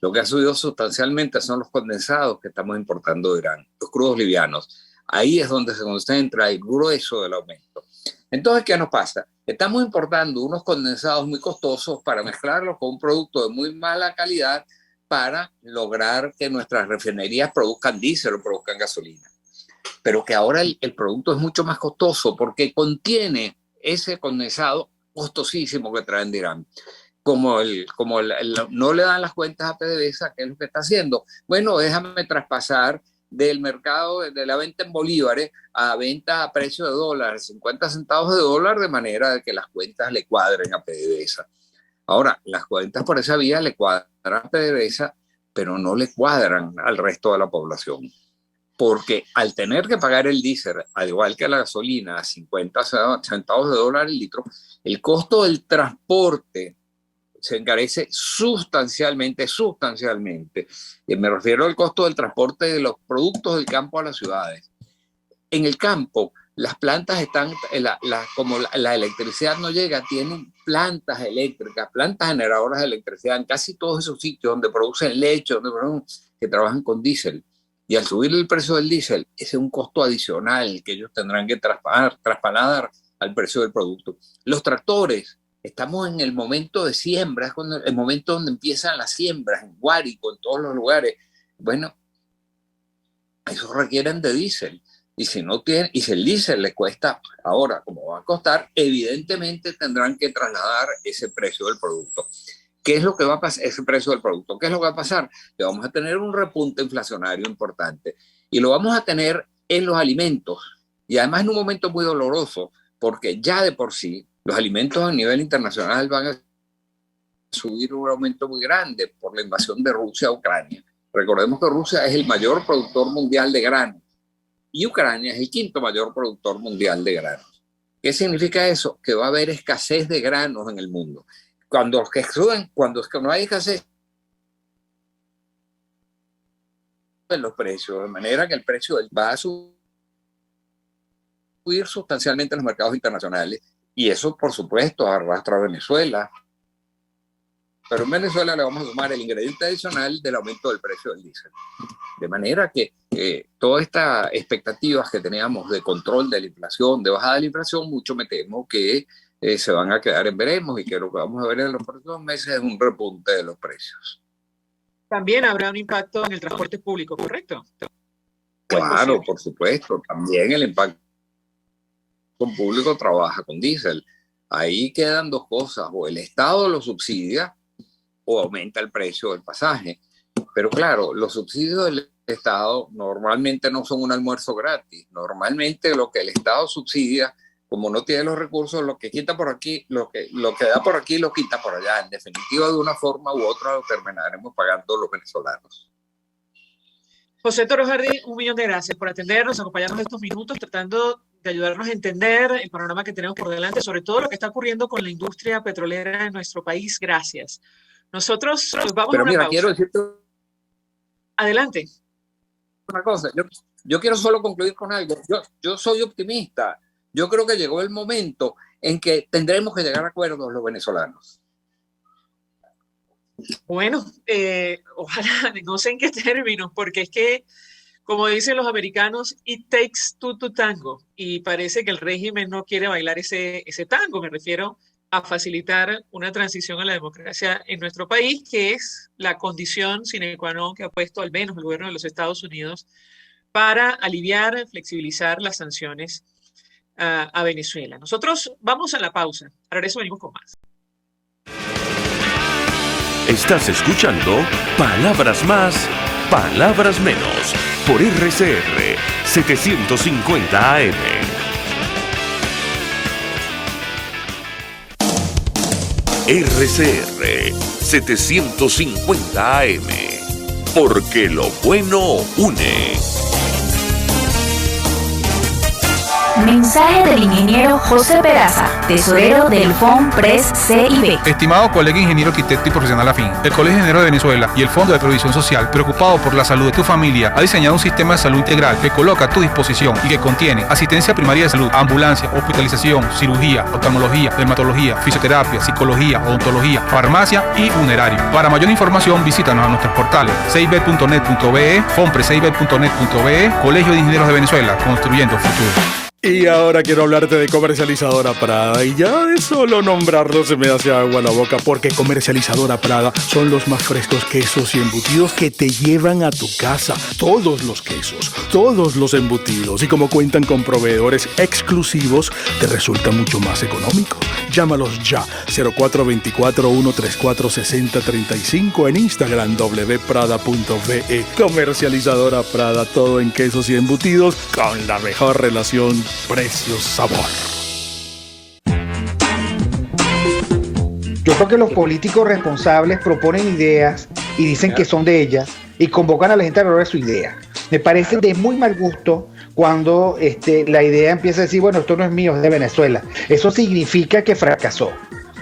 Lo que ha subido sustancialmente son los condensados que estamos importando de Irán, los crudos livianos. Ahí es donde se concentra el grueso del aumento. Entonces, ¿qué nos pasa? Estamos importando unos condensados muy costosos para mezclarlos con un producto de muy mala calidad para lograr que nuestras refinerías produzcan diésel o produzcan gasolina. Pero que ahora el producto es mucho más costoso porque contiene ese condensado costosísimo que traen de Irán. Como no le dan las cuentas a PDVSA, ¿qué es lo que está haciendo? Bueno, déjame traspasar del mercado de la venta en bolívares a venta a precio de dólares, 50 centavos de dólar, de manera de que las cuentas le cuadren a PDVSA. Ahora, las cuentas por esa vía le cuadran a PDVSA, pero no le cuadran al resto de la población. Porque al tener que pagar el diésel, al igual que la gasolina, a 50 centavos de dólar el litro, el costo del transporte se encarece sustancialmente. Y me refiero al costo del transporte de los productos del campo a las ciudades. En el campo, las plantas están, como la electricidad no llega, tienen plantas eléctricas, plantas generadoras de electricidad en casi todos esos sitios donde producen leche, que trabajan con diésel. Y al subir el precio del diésel, ese es un costo adicional que ellos tendrán que traspalar al precio del producto. Los tractores, estamos en el momento de siembra, es el momento donde empiezan las siembras, en Guárico, en todos los lugares. Bueno, eso requieren de diésel. Y si no tienen, y si el diésel les cuesta ahora, como va a costar, evidentemente tendrán que trasladar ese precio del producto. ¿Qué es lo que va a pasar? Ese precio del producto. ¿Qué es lo que va a pasar? Que vamos a tener un repunte inflacionario importante. Y lo vamos a tener en los alimentos. Y además en un momento muy doloroso, porque ya de por sí los alimentos a nivel internacional van a subir un aumento muy grande por la invasión de Rusia a Ucrania. Recordemos que Rusia es el mayor productor mundial de granos y Ucrania es el quinto mayor productor mundial de granos. ¿Qué significa eso? Que va a haber escasez de granos en el mundo. Cuando es que no hay escasez, en los precios, de manera que el precio va a subir sustancialmente en los mercados internacionales, y eso, por supuesto, arrastra a Venezuela. Pero en Venezuela le vamos a sumar el ingrediente adicional del aumento del precio del diésel. De manera que todas estas expectativas que teníamos de control de la inflación, de bajada de la inflación, mucho me temo que se van a quedar en veremos, y que lo que vamos a ver en los próximos meses es un repunte de los precios. También habrá un impacto en el transporte público, ¿correcto? Claro, por supuesto. También el impacto público trabaja con diésel. Ahí quedan dos cosas: o el Estado lo subsidia o aumenta el precio del pasaje. Pero claro, los subsidios del Estado normalmente no son un almuerzo gratis. Normalmente lo que el Estado subsidia, como no tiene los recursos, lo que quita por aquí, lo que da por aquí lo quita por allá. En definitiva, de una forma u otra lo terminaremos pagando los venezolanos. José Toro Jardín, 1.000.000 de gracias por atendernos, acompañarnos estos minutos, tratando de ayudarnos a entender el panorama que tenemos por delante, sobre todo lo que está ocurriendo con la industria petrolera en nuestro país. Gracias. Nosotros nos vamos a una pausa. Quiero decirte adelante. Una cosa. Yo quiero solo concluir con algo. Yo soy optimista. Yo creo que llegó el momento en que tendremos que llegar a acuerdos los venezolanos. Bueno, ojalá, no sé en qué términos, porque es que, como dicen los americanos, it takes two to tango, y parece que el régimen no quiere bailar ese tango. Me refiero a facilitar una transición a la democracia en nuestro país, que es la condición sine qua non que ha puesto al menos el gobierno de los Estados Unidos para aliviar, flexibilizar las sanciones a Venezuela. Nosotros vamos a la pausa. Ahora eso venimos con más. Estás escuchando Palabras Más, Palabras Menos por RCR 750 AM. RCR 750 AM, porque lo bueno une. Mensaje del ingeniero José Peraza, tesorero del FONPRES CIB. Estimado colega ingeniero arquitecto y profesional afín, el Colegio de Ingenieros de Venezuela y el Fondo de Previsión Social, preocupado por la salud de tu familia, ha diseñado un sistema de salud integral que coloca a tu disposición y que contiene asistencia primaria de salud, ambulancia, hospitalización, cirugía, oftalmología, dermatología, fisioterapia, psicología, odontología, farmacia y funerario. Para mayor información, visítanos a nuestros portales cib.net.be, fonprescib.net.be, Colegio de Ingenieros de Venezuela, construyendo futuro. Y ahora quiero hablarte de Comercializadora Prada, y ya de solo nombrarlo se me hace agua la boca, porque Comercializadora Prada son los más frescos quesos y embutidos que te llevan a tu casa. Todos los quesos, todos los embutidos, y como cuentan con proveedores exclusivos, te resulta mucho más económico. Llámalos ya, 0424-134-6035, en Instagram wprada.ve. Comercializadora Prada, todo en quesos y embutidos con la mejor relación precio-sabor. Yo creo que los políticos responsables proponen ideas y dicen que son de ellas y convocan a la gente a hablar de su idea. Me parece de muy mal gusto cuando la idea empieza a decir, bueno, esto no es mío, es de Venezuela. Eso significa que fracasó.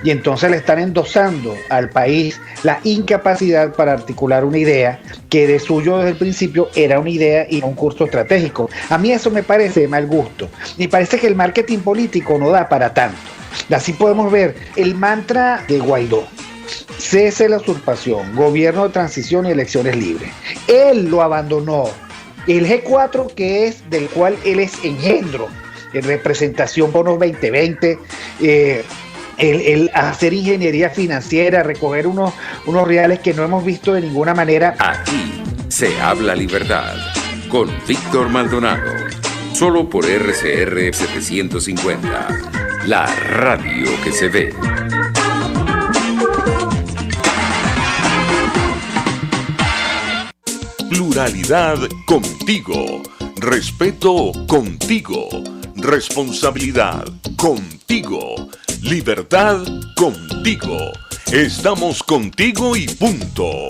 Y entonces le están endosando al país la incapacidad para articular una idea que de suyo desde el principio era una idea y no un curso estratégico. A mí eso me parece de mal gusto. Me parece que el marketing político no da para tanto. Así podemos ver el mantra de Guaidó: cese la usurpación, gobierno de transición y elecciones libres. Él lo abandonó. El G4, que es del cual él es engendro, en representación bonos 2020, el hacer ingeniería financiera, recoger unos reales que no hemos visto de ninguna manera. Aquí se habla libertad con Víctor Maldonado, solo por RCR 750, la radio que se ve. Pluralidad contigo, respeto contigo, responsabilidad contigo, libertad contigo. Estamos contigo y punto.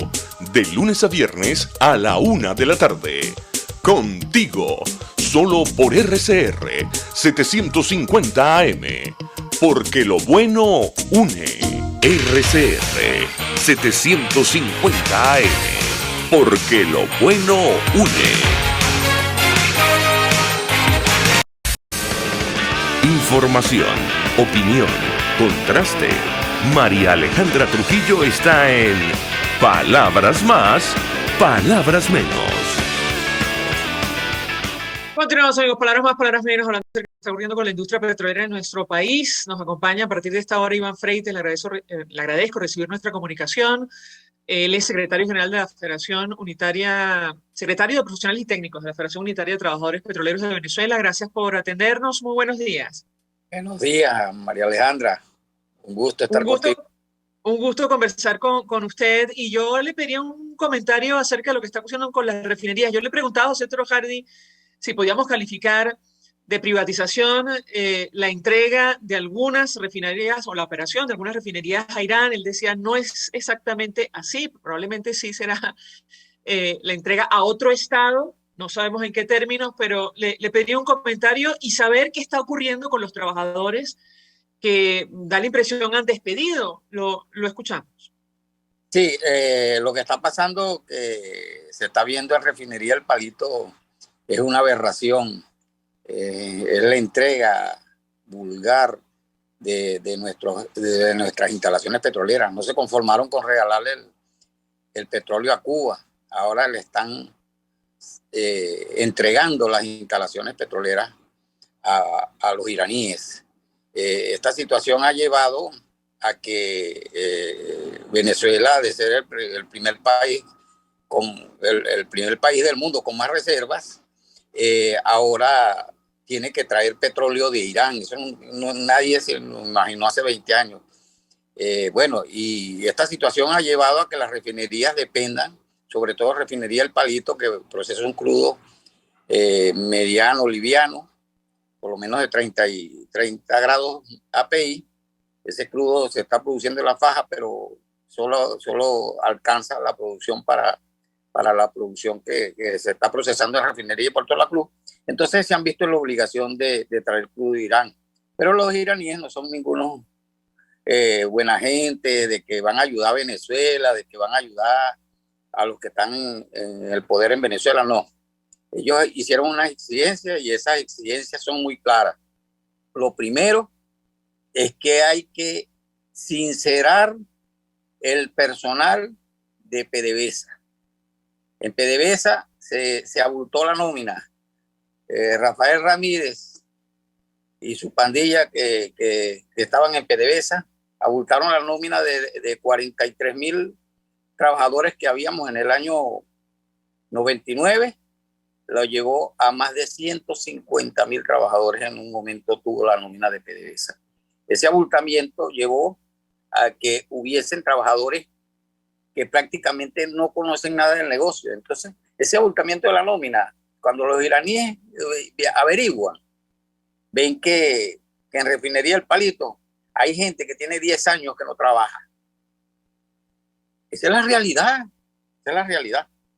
De lunes a viernes a la 1 de la tarde. Contigo, solo por RCR 750 AM. Porque lo bueno une. RCR 750 AM. porque lo bueno une. Información, opinión, contraste. María Alejandra Trujillo está en Palabras Más, Palabras Menos. Continuamos, amigos, palabras más, palabras menos, hablando de lo que está ocurriendo con la industria petrolera en nuestro país. Nos acompaña a partir de esta hora Iván Freites, le agradezco recibir nuestra comunicación. Él es secretario general de la Federación Unitaria, secretario de Profesionales y Técnicos de la Federación Unitaria de Trabajadores Petroleros de Venezuela. Gracias por atendernos. Muy buenos días. Buenos días, María Alejandra. Un gusto estar contigo. Un gusto conversar con usted. Y yo le pedía un comentario acerca de lo que está ocurriendo con las refinerías. Yo le preguntaba a José Trojardi si podíamos calificar de privatización la entrega de algunas refinerías o la operación de algunas refinerías a Irán. Él decía, no es exactamente así, probablemente sí será la entrega a otro estado, no sabemos en qué términos, pero le pediría un comentario y saber qué está ocurriendo con los trabajadores que da la impresión han despedido. Lo escuchamos. Sí, lo que está pasando, se está viendo en Refinería El Palito, es una aberración. Es la entrega vulgar de nuestras instalaciones petroleras. No se conformaron con regalarle el petróleo a Cuba. Ahora le están entregando las instalaciones petroleras a los iraníes. Esta situación ha llevado a que Venezuela, de ser el primer país el primer país del mundo con más reservas, ahora tiene que traer petróleo de Irán. Eso nadie se lo imaginó hace 20 años. Bueno, y esta situación ha llevado a que las refinerías dependan, sobre todo Refinería El Palito, que procesa un crudo mediano, liviano, por lo menos de 30 grados API. Ese crudo se está produciendo en la faja, pero solo alcanza la producción para la producción que se está procesando en la refinería de Puerto La Cruz. Entonces se han visto en la obligación de traer crudo de Irán. Pero los iraníes no son ninguno buena gente, de que van a ayudar a Venezuela, de que van a ayudar a los que están en el poder en Venezuela. No. Ellos hicieron unas exigencias y esas exigencias son muy claras. Lo primero es que hay que sincerar el personal de PDVSA. En PDVSA se abultó la nómina. Rafael Ramírez y su pandilla que estaban en PDVSA abultaron la nómina de 43,000 trabajadores que habíamos en el año 99. Lo llevó a más de 150,000 trabajadores en un momento tuvo la nómina de PDVSA. Ese abultamiento llevó a que hubiesen trabajadores que prácticamente no conocen nada del negocio. Entonces, ese abultamiento de la nómina, cuando los iraníes averiguan, ven que en Refinería El Palito hay gente que tiene 10 años que no trabaja. Esa es la realidad,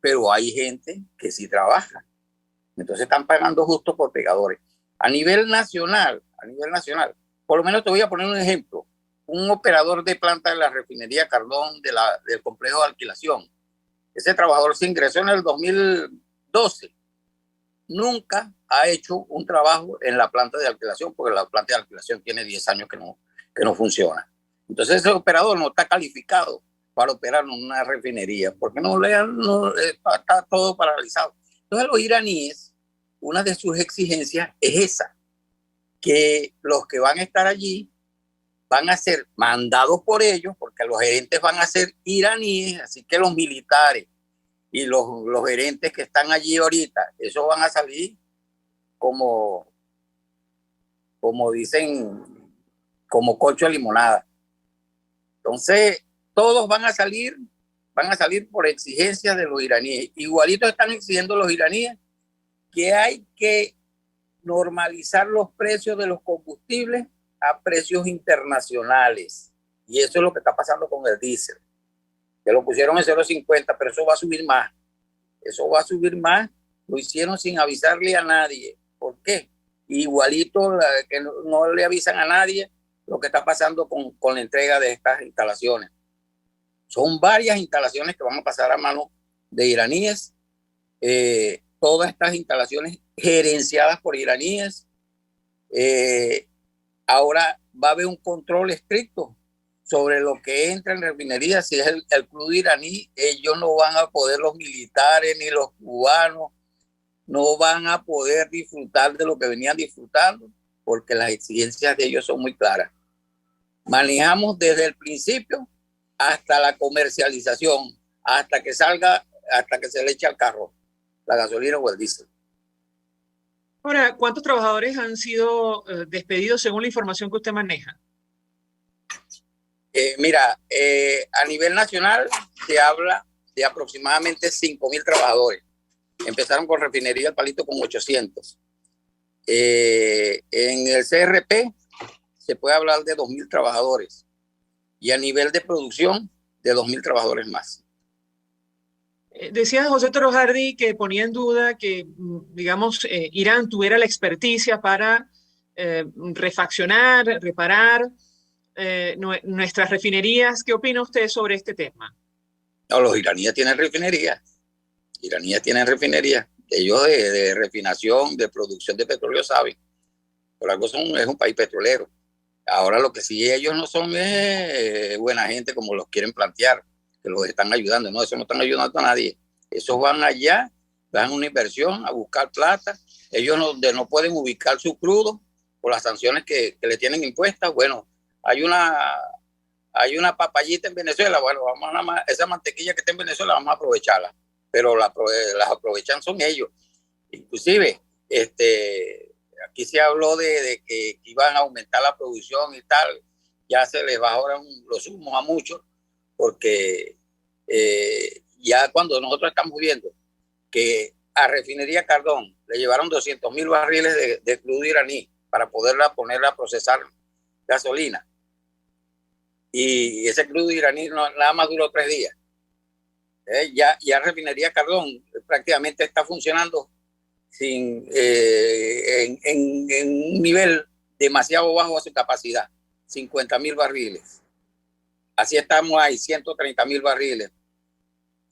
pero hay gente que sí trabaja. Entonces están pagando justo por pegadores. A nivel nacional, por lo menos te voy a poner un ejemplo. Un operador de planta de la refinería Cardón del complejo de alquilación. Ese trabajador se ingresó en el 2012. Nunca ha hecho un trabajo en la planta de alquilación porque la planta de alquilación tiene 10 años que no funciona. Entonces ese operador no está calificado para operar en una refinería porque está todo paralizado. Entonces los iraníes, una de sus exigencias es esa, que los que van a estar allí van a ser mandados por ellos, porque los gerentes van a ser iraníes, así que los militares y los gerentes que están allí ahorita, esos van a salir como dicen, como cocho de limonada. Entonces, todos van a salir por exigencias de los iraníes. Igualito están exigiendo los iraníes que hay que normalizar los precios de los combustibles a precios internacionales. Y eso es lo que está pasando con el diésel. Que lo pusieron en 0.50, pero eso va a subir más. Lo hicieron sin avisarle a nadie. ¿Por qué? Igualito que no le avisan a nadie lo que está pasando con la entrega de estas instalaciones. Son varias instalaciones que van a pasar a manos de iraníes, todas estas instalaciones gerenciadas por iraníes. Ahora va a haber un control estricto sobre lo que entra en refinería. Si es el crudo iraní, ellos no van a poder, los militares ni los cubanos, no van a poder disfrutar de lo que venían disfrutando, porque las exigencias de ellos son muy claras. Manejamos desde el principio hasta la comercialización, hasta que salga, hasta que se le eche al carro la gasolina o el diésel. Ahora, ¿cuántos trabajadores han sido despedidos según la información que usted maneja? Mira, a nivel nacional se habla de aproximadamente 5.000 trabajadores. Empezaron con refinería El Palito con 800. En el CRP se puede hablar de 2.000 trabajadores y a nivel de producción de 2.000 trabajadores más. Decía José Toro Hardy que ponía en duda que, digamos, Irán tuviera la experticia para refaccionar, reparar nuestras refinerías. ¿Qué opina usted sobre este tema? No, los iraníes tienen refinerías. Ellos de refinación, de producción de petróleo saben. Por algo es un país petrolero. Ahora lo que sí ellos no son buena gente como los quieren plantear, que los están ayudando. No, eso no están ayudando a nadie. Esos van allá, dan una inversión a buscar plata. Ellos no pueden ubicar su crudo por las sanciones que le tienen impuestas. Bueno, hay una papayita en Venezuela. Bueno, esa mantequilla que está en Venezuela vamos a aprovecharla. Pero las aprovechan son ellos. Inclusive, aquí se habló de que iban a aumentar la producción y tal. Ya se les bajaron los humos a muchos, porque ya cuando nosotros estamos viendo que a Refinería Cardón le llevaron 200.000 barriles de crudo iraní para ponerla a procesar gasolina, y ese crudo iraní nada más duró 3 días. Ya Refinería Cardón prácticamente está funcionando en un nivel demasiado bajo a su capacidad, 50.000 barriles. Así estamos ahí, 130.000 barriles.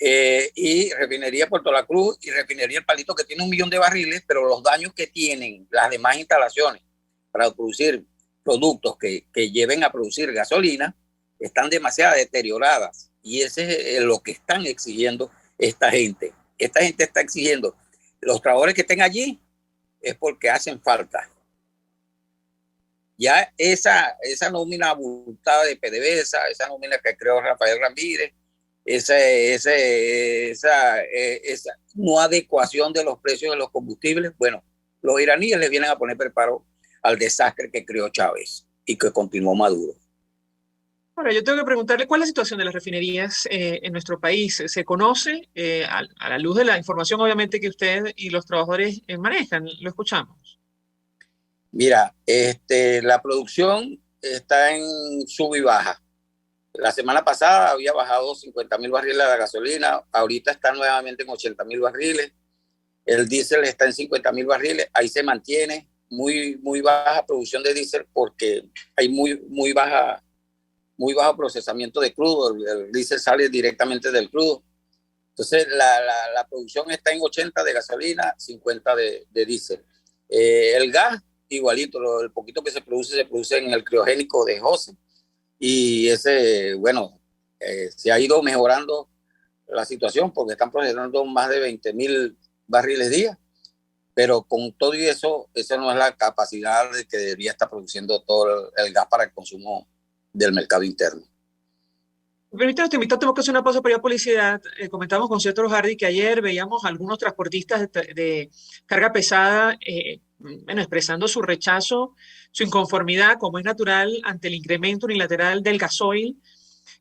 Y Refinería Puerto La Cruz y Refinería El Palito, que tiene 1 millón de barriles, pero los daños que tienen las demás instalaciones para producir productos que lleven a producir gasolina están demasiado deterioradas. Y ese es lo que están exigiendo esta gente. Esta gente está exigiendo los trabajadores que estén allí es porque hacen falta. Ya esa nómina abultada de PDVSA, esa nómina que creó Rafael Ramírez, esa no adecuación de los precios de los combustibles, bueno, los iraníes les vienen a poner preparo al desastre que creó Chávez y que continuó Maduro. Ahora, yo tengo que preguntarle, ¿cuál es la situación de las refinerías en nuestro país? ¿Se conoce a la luz de la información, obviamente, que usted y los trabajadores manejan? Lo escuchamos. Mira, la producción está en sub y baja. La semana pasada había bajado 50.000 barriles de gasolina, ahorita está nuevamente en 80.000 barriles. El diésel está en 50.000 barriles, ahí se mantiene muy baja producción de diésel porque hay muy bajo procesamiento de crudo. El diésel sale directamente del crudo. Entonces la producción está en 80 de gasolina, 50 de diésel. El gas, igualito, el poquito que se produce en el criogénico de José. Y ese, bueno, se ha ido mejorando la situación porque están procesando más de 20.000 barriles día. Pero con todo y eso no es la capacidad de que debería estar produciendo todo el gas para el consumo del mercado interno. Permítame, tenemos que hacer una pausa para ir a publicidad. Comentamos con César Hardy que ayer veíamos a algunos transportistas de carga pesada expresando su rechazo, su inconformidad, como es natural, ante el incremento unilateral del gasoil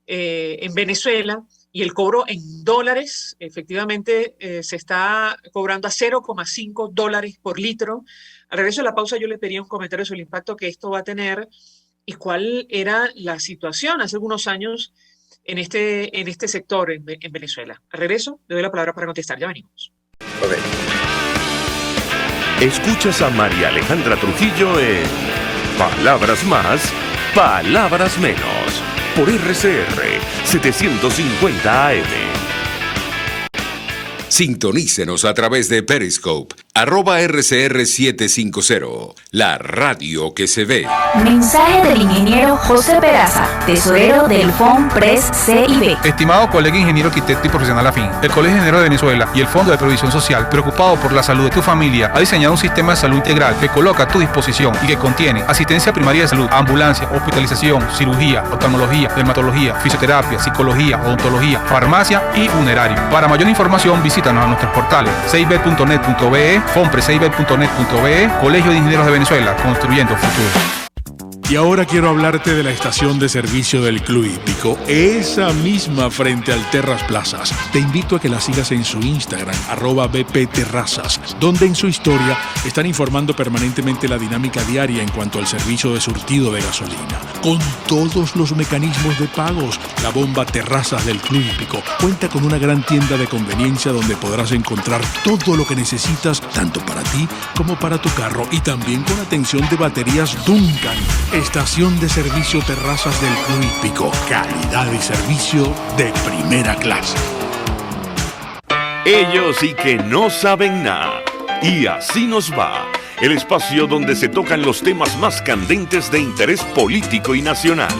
en Venezuela y el cobro en dólares. Efectivamente, se está cobrando a $0.5 por litro. Al regreso de la pausa yo le pedía un comentario sobre el impacto que esto va a tener y cuál era la situación hace algunos años en este sector en Venezuela. Al regreso, le doy la palabra para contestar. Ya venimos. Okay. Escuchas a María Alejandra Trujillo en Palabras Más, Palabras Menos, por RCR 750 AM. Sintonícenos a través de Periscope, @RCR750, la radio que se ve. Mensaje del ingeniero José Peraza, tesorero del FONPRES CIB. Estimado colega ingeniero arquitecto y profesional afín, el Colegio de Ingenieros de Venezuela y el Fondo de Previsión Social, preocupado por la salud de tu familia, ha diseñado un sistema de salud integral que coloca a tu disposición y que contiene asistencia primaria de salud, ambulancia, hospitalización, cirugía, oftalmología, dermatología, fisioterapia, psicología, odontología, farmacia y funerario. Para mayor información, visítanos a nuestros portales ceibet.net.be, fonpreseibet.net.be, Colegio de Ingenieros de Venezuela, construyendo futuro. Y ahora quiero hablarte de la estación de servicio del Club Hípico, esa misma frente al Terras Plazas. Te invito a que la sigas en su Instagram, @bpterrazas, donde en su historia están informando permanentemente la dinámica diaria en cuanto al servicio de surtido de gasolina. Con todos los mecanismos de pagos, la bomba Terrazas del Club Hípico cuenta con una gran tienda de conveniencia donde podrás encontrar todo lo que necesitas, tanto para ti como para tu carro, y también con atención de baterías Duncan. Estación de servicio Terrazas del Club Hípico. Calidad y servicio de primera clase. Ellos sí que no saben nada. Y así nos va. El espacio donde se tocan los temas más candentes de interés político y nacional.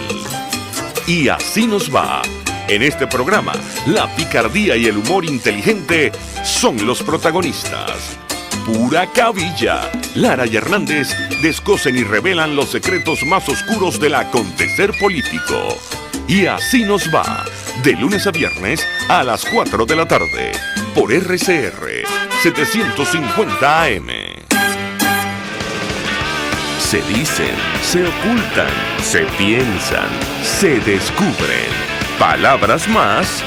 Y así nos va. En este programa, la picardía y el humor inteligente son los protagonistas. Pura cabilla. Lara y Hernández descosen y revelan los secretos más oscuros del acontecer político. Y así nos va, de lunes a viernes a las 4 de la tarde, por RCR 750 AM. Se dicen, se ocultan, se piensan, se descubren. Palabras más,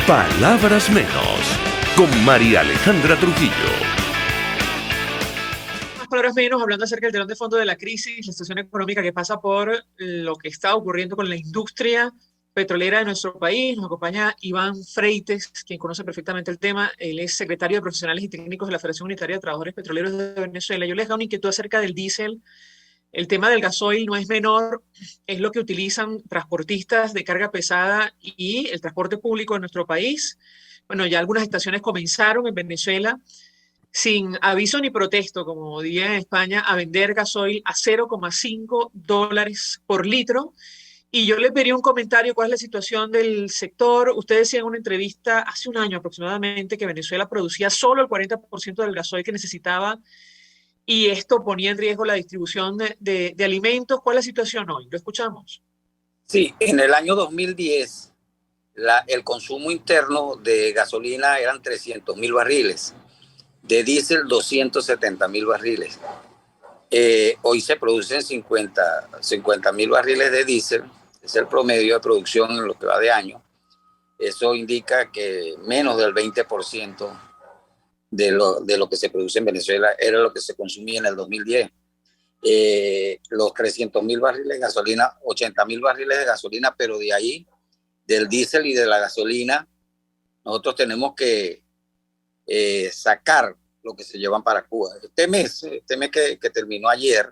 palabras menos. Con María Alejandra Trujillo. Palabras menos, hablando acerca del telón de fondo de la crisis, la situación económica que pasa por lo que está ocurriendo con la industria petrolera de nuestro país. Nos acompaña Iván Freites, quien conoce perfectamente el tema. Él es secretario de Profesionales y Técnicos de la Federación Unitaria de Trabajadores Petroleros de Venezuela. Yo les hago una inquietud acerca del diésel. El tema del gasoil no es menor, es lo que utilizan transportistas de carga pesada y el transporte público de nuestro país. Bueno, ya algunas estaciones comenzaron en Venezuela sin aviso ni protesto, como diría en España, a vender gasoil a $0,5 por litro. Y yo le pediría un comentario, ¿cuál es la situación del sector? Usted decía en una entrevista hace un año aproximadamente que Venezuela producía solo el 40% del gasoil que necesitaba y esto ponía en riesgo la distribución de alimentos. ¿Cuál es la situación hoy? ¿Lo escuchamos? Sí, en el año 2010 el consumo interno de gasolina eran 300.000 barriles. De diésel 270.000 barriles. Hoy se producen 50.000 barriles de diésel, es el promedio de producción en lo que va de año. Eso indica que menos del 20% de lo que se produce en Venezuela era lo que se consumía en el 2010. Los 300.000 barriles de gasolina, 80.000 barriles de gasolina, pero de ahí, del diésel y de la gasolina, nosotros tenemos que sacar lo que se llevan para Cuba. Este mes que terminó ayer,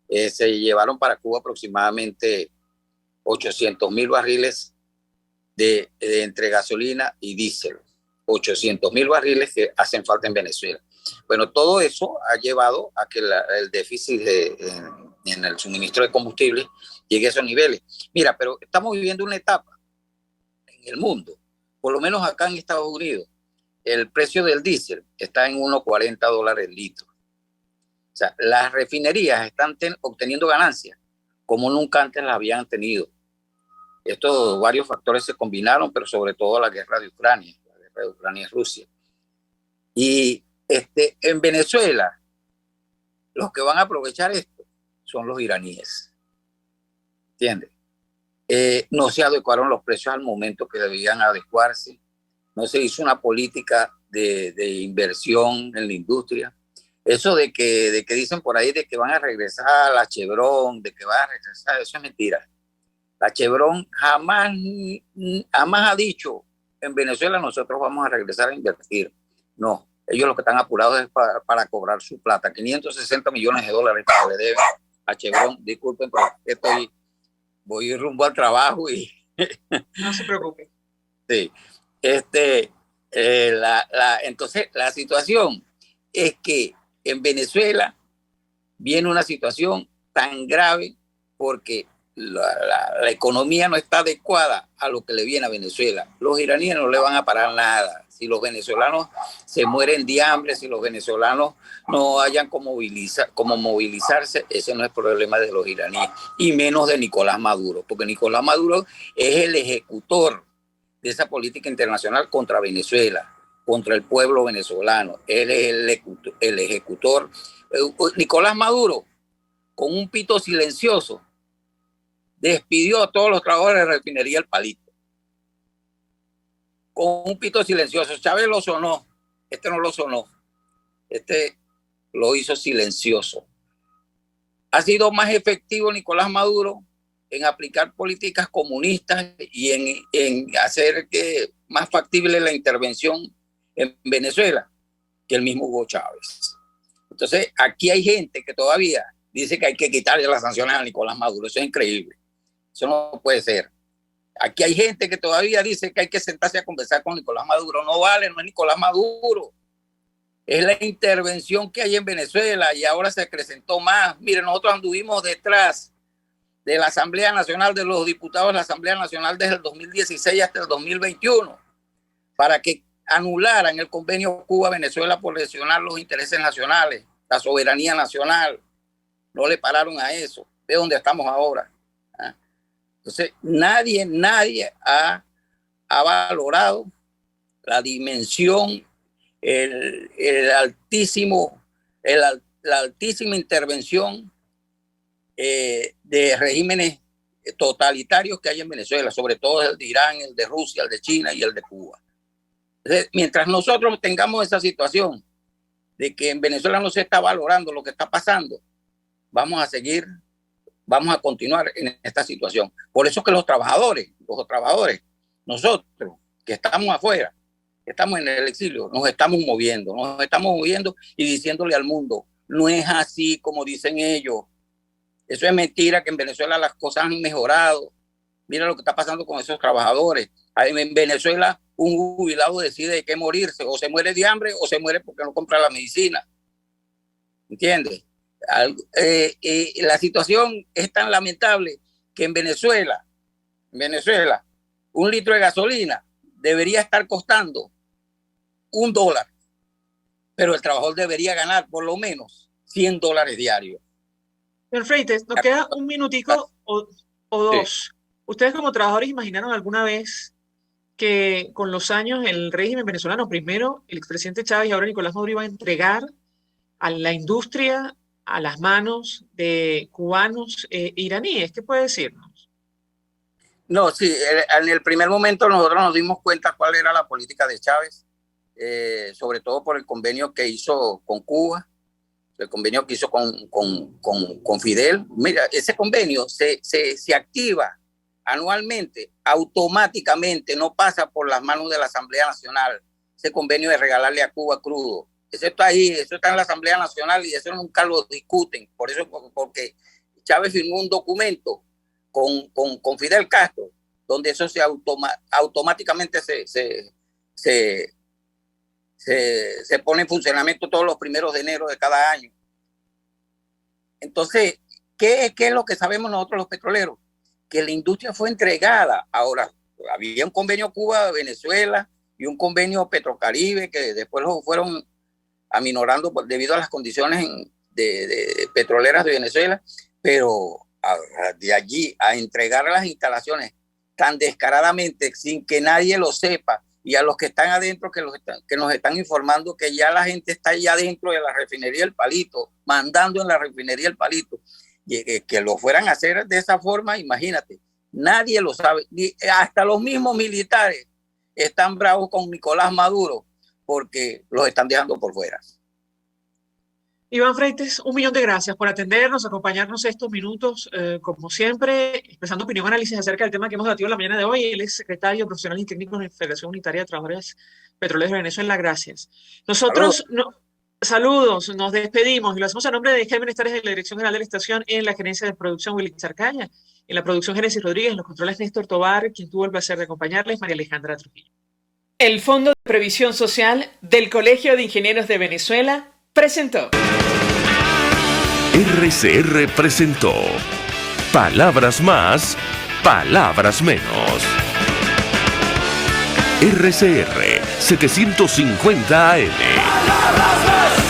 se llevaron para Cuba aproximadamente 800.000 barriles de entre gasolina y diésel. 800.000 barriles que hacen falta en Venezuela. Bueno, todo eso ha llevado a que el déficit en el suministro de combustible llegue a esos niveles. Mira, pero estamos viviendo una etapa en el mundo, por lo menos acá en Estados Unidos, el precio del diésel está en $1.40 el litro. O sea, las refinerías están obteniendo ganancias como nunca antes las habían tenido. Estos varios factores se combinaron, pero sobre todo la guerra de Ucrania y Rusia. Y en Venezuela, los que van a aprovechar esto son los iraníes. ¿Entiendes? No se adecuaron los precios al momento que debían adecuarse. No se hizo una política de inversión en la industria. Eso de que dicen por ahí de que van a regresar a la Chevron, de que van a regresar, eso es mentira. La Chevron jamás ha dicho, en Venezuela nosotros vamos a regresar a invertir. No, ellos lo que están apurados es para cobrar su plata. $560 millones que le deben a Chevron. Disculpen, pero voy rumbo al trabajo y... No se preocupe. Sí. Entonces, la situación es que en Venezuela viene una situación tan grave porque la economía no está adecuada a lo que le viene a Venezuela. Los iraníes no le van a parar nada. Si los venezolanos se mueren de hambre, si los venezolanos no hayan como movilizarse, ese no es problema de los iraníes, y menos de Nicolás Maduro, porque Nicolás Maduro es el ejecutor de esa política internacional contra Venezuela, contra el pueblo venezolano. Él es el ejecutor. Nicolás Maduro, con un pito silencioso, despidió a todos los trabajadores de la refinería El Palito. Con un pito silencioso. Chávez lo sonó. Este no lo sonó. Este lo hizo silencioso. Ha sido más efectivo Nicolás Maduro en aplicar políticas comunistas y en hacer que más factible la intervención en Venezuela que el mismo Hugo Chávez. Entonces, aquí hay gente que todavía dice que hay que quitarle las sanciones a Nicolás Maduro. Eso es increíble. Eso no puede ser. Aquí hay gente que todavía dice que hay que sentarse a conversar con Nicolás Maduro. No vale, no es Nicolás Maduro. Es la intervención que hay en Venezuela y ahora se acrecentó más. Miren, nosotros anduvimos detrás de la Asamblea Nacional, de los diputados de la Asamblea Nacional desde el 2016 hasta el 2021 para que anularan el convenio Cuba-Venezuela por lesionar los intereses nacionales, la soberanía nacional. No le pararon a eso. Ve dónde estamos ahora. Entonces, nadie ha valorado la dimensión, la altísima intervención de regímenes totalitarios que hay en Venezuela, sobre todo el de Irán, el de Rusia, el de China y el de Cuba. Entonces, mientras nosotros tengamos esa situación de que en Venezuela no se está valorando lo que está pasando, vamos a continuar en esta situación. Por eso que los trabajadores, nosotros que estamos afuera, que estamos en el exilio, nos estamos moviendo y diciéndole al mundo, no es así como dicen ellos. Eso es mentira, que en Venezuela las cosas han mejorado. Mira lo que está pasando con esos trabajadores. En Venezuela un jubilado decide de qué morirse, o se muere de hambre o se muere porque no compra la medicina. ¿Entiendes? La situación es tan lamentable que en Venezuela, un litro de gasolina debería estar costando $1, pero el trabajador debería ganar por lo menos $100 diarios. Señor Freites, nos queda un minutico o dos. Sí. ¿Ustedes como trabajadores imaginaron alguna vez que con los años el régimen venezolano, primero el expresidente Chávez y ahora Nicolás Maduro, iba a entregar a la industria a las manos de cubanos iraníes? ¿Qué puede decirnos? No, sí, en el primer momento nosotros nos dimos cuenta cuál era la política de Chávez, sobre todo por el convenio que hizo con Cuba, el convenio que hizo con Fidel. Mira, ese convenio se activa anualmente, automáticamente, no pasa por las manos de la Asamblea Nacional. Ese convenio de regalarle a Cuba crudo. Eso está ahí, eso está en la Asamblea Nacional y eso nunca lo discuten. Por eso, porque Chávez firmó un documento con Fidel Castro, donde eso automáticamente se pone en funcionamiento todos los primeros de enero de cada año. Entonces, ¿qué es lo que sabemos nosotros los petroleros? Que la industria fue entregada. Ahora, había un convenio Cuba-Venezuela y un convenio Petrocaribe que después lo fueron aminorando debido a las condiciones de petroleras de Venezuela, pero de allí a entregar las instalaciones tan descaradamente sin que nadie lo sepa, y a los que están adentro que nos están informando que ya la gente está allá adentro de la refinería El Palito, mandando en la refinería El Palito, y que lo fueran a hacer de esa forma, imagínate, nadie lo sabe, hasta los mismos militares están bravos con Nicolás Maduro porque los están dejando por fuera. Iván Freites, 1.000.000 de gracias por atendernos, acompañarnos estos minutos, como siempre, expresando opinión, análisis acerca del tema que hemos debatido la mañana de hoy. Él es secretario profesional y técnico de la Federación Unitaria de Trabajadores Petroleros de Venezuela. Gracias. Nosotros, saludos, nos despedimos y lo hacemos a nombre de Jaime Nestares de la Dirección General de la Estación, en la gerencia de producción Willy Charcaña, en la producción Génesis Rodríguez, en los controles Néstor Tobar, quien tuvo el placer de acompañarles, María Alejandra Trujillo. El Fondo de Previsión Social del Colegio de Ingenieros de Venezuela presentó. RCR presentó Palabras Más, Palabras Menos. RCR 750 AM. Palabras más.